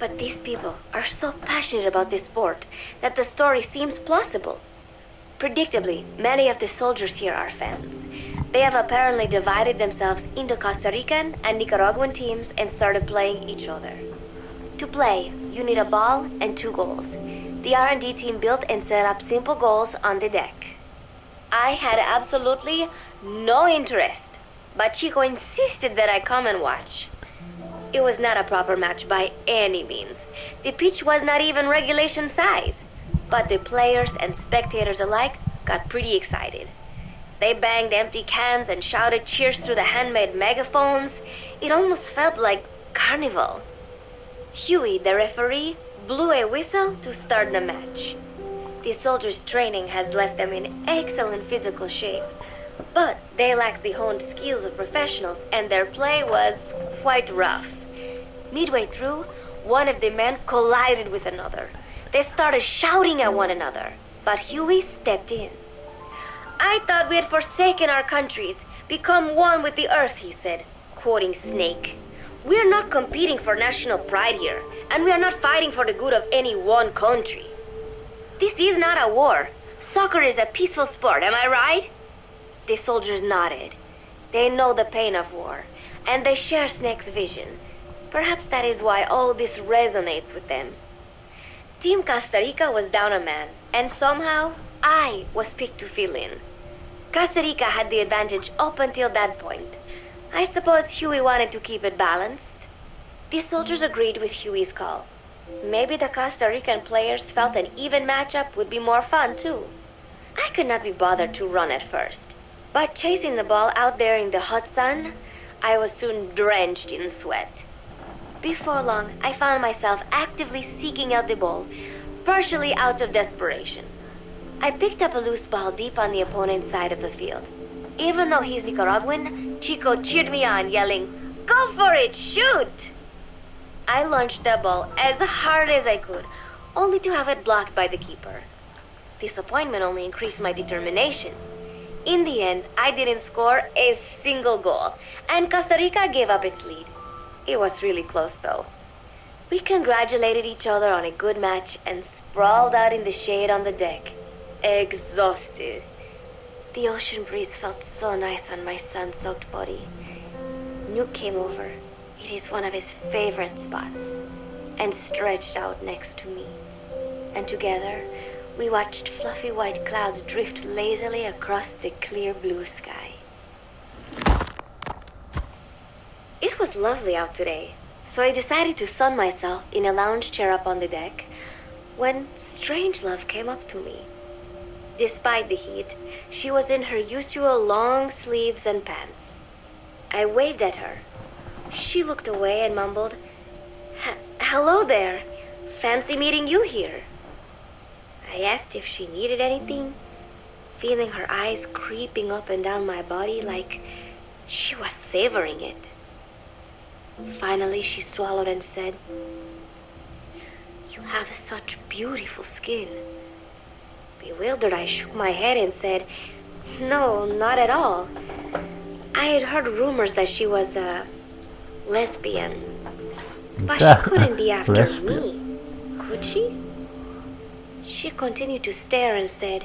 But these people are so passionate about this sport that the story seems plausible. Predictably, many of the soldiers here are fans. They have apparently divided themselves into Costa Rican and Nicaraguan teams and started playing each other. To play, you need a ball and 2 goals. The R&D team built and set up simple goals on the deck. I had absolutely no interest, but Chico insisted that I come and watch. It was not a proper match by any means. The pitch was not even regulation size, but the players and spectators alike got pretty excited. They banged empty cans and shouted cheers through the handmade megaphones. It almost felt like carnival. Huey, the referee, blew a whistle to start the match. The soldiers' training has left them in excellent physical shape, but they lacked the honed skills of professionals and their play was quite rough. Midway through, one of the men collided with another. They started shouting at one another, but Huey stepped in. "I thought we had forsaken our countries, become one with the earth," he said, quoting Snake. "We're not competing for national pride here, and we are not fighting for the good of any one country. This is not a war. Soccer is a peaceful sport, am I right?" The soldiers nodded. They know the pain of war, and they share Snake's vision. Perhaps that is why all this resonates with them. Team Costa Rica was down a man, and somehow I was picked to fill in. Costa Rica had the advantage up until that point. I suppose Huey wanted to keep it balanced. The soldiers agreed with Huey's call. Maybe the Costa Rican players felt an even matchup would be more fun too. I could not be bothered to run at first, but chasing the ball out there in the hot sun, I was soon drenched in sweat. Before long, I found myself actively seeking out the ball, partially out of desperation. I picked up a loose ball deep on the opponent's side of the field. Even though he's Nicaraguan, Chico cheered me on, yelling, "Go for it, shoot!" I launched the ball as hard as I could, only to have it blocked by the keeper. Disappointment only increased my determination. In the end, I didn't score a single goal, and Costa Rica gave up its lead. It was really close, though. We congratulated each other on a good match and sprawled out in the shade on the deck, exhausted. The ocean breeze felt so nice on my sun-soaked body. Nuke came over. It is one of his favorite spots, and stretched out next to me. And together, we watched fluffy white clouds drift lazily across the clear blue sky. It was lovely out today, so I decided to sun myself in a lounge chair up on the deck when Strangelove came up to me. Despite the heat, she was in her usual long sleeves and pants. I waved at her. She looked away and mumbled, "Hello there. Fancy meeting you here." I asked if she needed anything, feeling her eyes creeping up and down my body like she was savoring it. Finally, she swallowed and said, "You have such beautiful skin." Bewildered, I shook my head and said, "No, not at all. I had heard rumors that she was a lesbian, but she couldn't be after me, could she?" She continued to stare and said,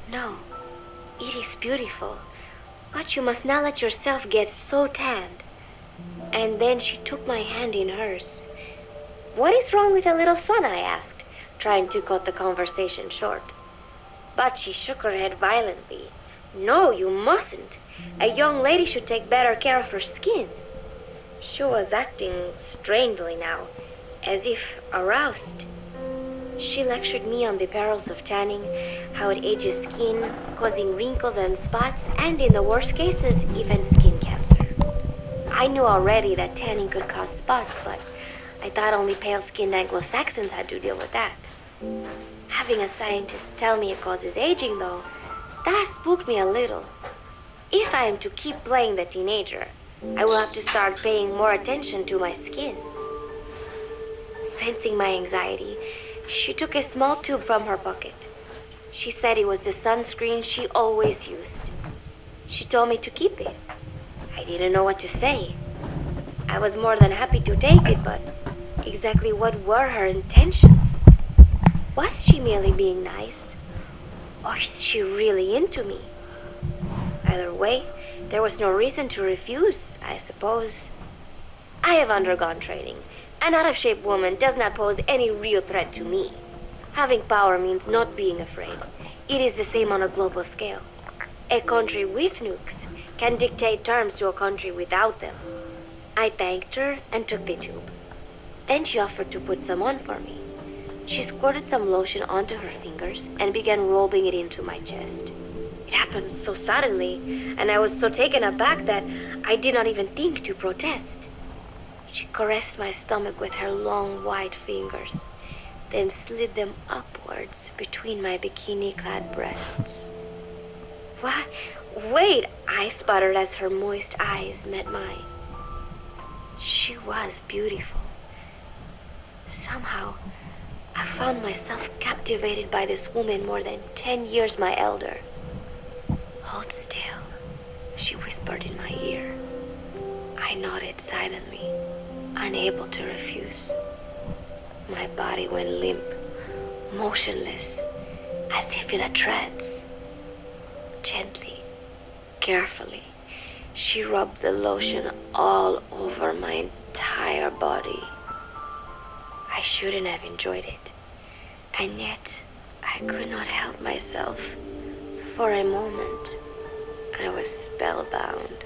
"No, it is beautiful, but you must not let yourself get so tanned." And then she took my hand in hers. "What is wrong with a little sun?" I asked, trying to cut the conversation short. But she shook her head violently. "No, you mustn't. A young lady should take better care of her skin." She was acting strangely now, as if aroused. She lectured me on the perils of tanning, how it ages skin, causing wrinkles and spots, and in the worst cases, even skin cancer. I knew already that tanning could cause spots, but I thought only pale-skinned Anglo-Saxons had to deal with that. Having a scientist tell me it causes aging, though, that spooked me a little. If I am to keep playing the teenager, I will have to start paying more attention to my skin. Sensing my anxiety, she took a small tube from her pocket. She said it was the sunscreen she always used. She told me to keep it. I didn't know what to say. I was more than happy to take it, but exactly what were her intentions. Was she merely being nice? Or is she really into me? Either way, there was no reason to refuse, I suppose. I have undergone training. An out-of-shape woman does not pose any real threat to me. Having power means not being afraid. It is the same on a global scale. A country with nukes can dictate terms to a country without them. I thanked her and took the tube. Then she offered to put some on for me. She squirted some lotion onto her fingers and began rolling it into my chest. It happened so suddenly, and I was so taken aback that I did not even think to protest. She caressed my stomach with her long white fingers, then slid them upwards between my bikini-clad breasts. What? Wait, I sputtered as her moist eyes met mine. She was beautiful. Somehow, I found myself captivated by this woman more than 10 years my elder. Hold still, she whispered in my ear. I nodded silently, unable to refuse. My body went limp, motionless, as if in a trance. Gently, carefully, she rubbed the lotion all over my entire body. I shouldn't have enjoyed it, and yet I could not help myself. For a moment, I was spellbound.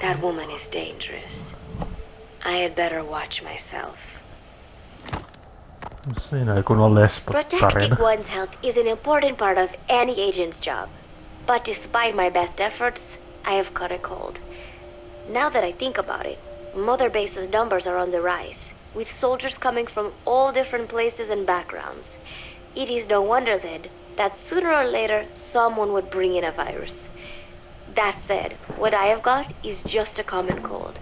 That woman is dangerous. I had better watch myself. Siinä ei kun on Protecting lesbot-tarina. one's health is an important part of any agent's job. But despite my best efforts, I have caught a cold. Now that I think about it, Mother Base's numbers are on the rise, with soldiers coming from all different places and backgrounds. It is no wonder then that sooner or later someone would bring in a virus. That said, what I have got is just a common cold.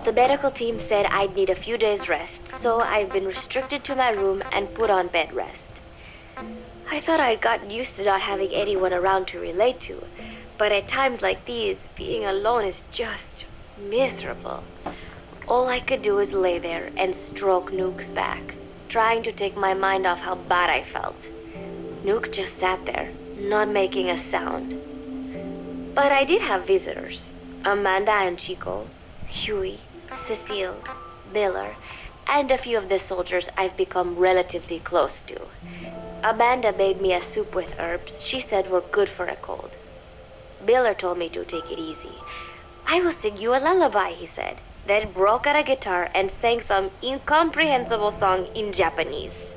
The medical team said I'd need a few days rest, so I've been restricted to my room and put on bed rest. I thought I'd gotten used to not having anyone around to relate to, but at times like these, being alone is just miserable. All I could do was lay there and stroke Nuke's back, trying to take my mind off how bad I felt. Nuke just sat there, not making a sound. But I did have visitors. Amanda and Chico, Huey, Cecile, Miller, and a few of the soldiers I've become relatively close to. Amanda made me a soup with herbs she said were good for a cold. Miller told me to take it easy. I will sing you a lullaby, he said, then broke out a guitar and sang some incomprehensible song in Japanese.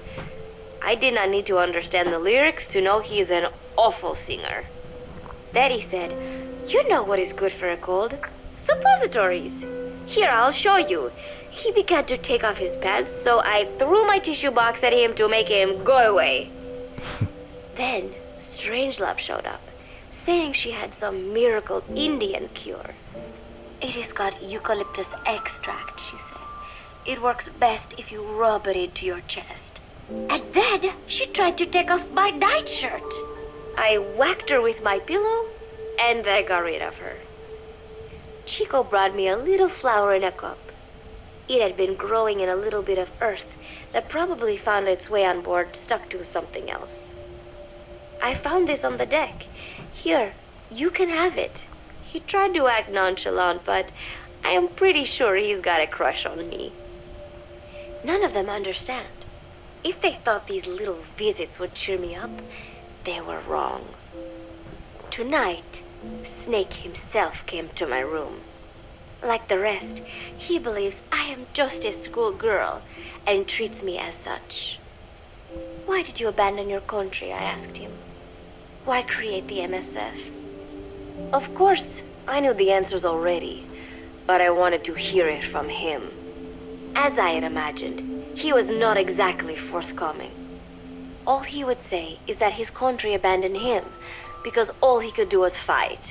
I did not need to understand the lyrics to know he is an awful singer. Then he said, "You know what is good for a cold? Suppositories. Here, I'll show you." He began to take off his pants, so I threw my tissue box at him to make him go away. Then Strangelove showed up, saying she had some miracle Indian cure. "It has got eucalyptus extract," she said. "It works best if you rub it into your chest." And then she tried to take off my nightshirt. I whacked her with my pillow, and I got rid of her. Chico brought me a little flower in a cup. It had been growing in a little bit of earth that probably found its way on board stuck to something else. "I found this on the deck. Here, you can have it." He tried to act nonchalant, but I am pretty sure he's got a crush on me. None of them understand. If they thought these little visits would cheer me up, they were wrong. Tonight, Snake himself came to my room. Like the rest, he believes I am just a schoolgirl and treats me as such. "Why did you abandon your country?" I asked him. "Why create the MSF?" Of course, I knew the answers already, but I wanted to hear it from him. As I had imagined, he was not exactly forthcoming. All he would say is that his country abandoned him because all he could do was fight,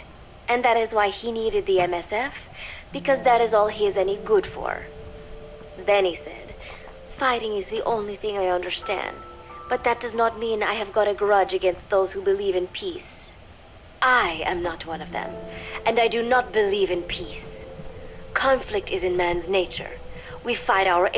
and that is why he needed the MSF, because that is all he is any good for. Then he said, "Fighting is the only thing I understand, but that does not mean I have got a grudge against those who believe in peace. I am not one of them, and I do not believe in peace. Conflict is in man's nature. We fight our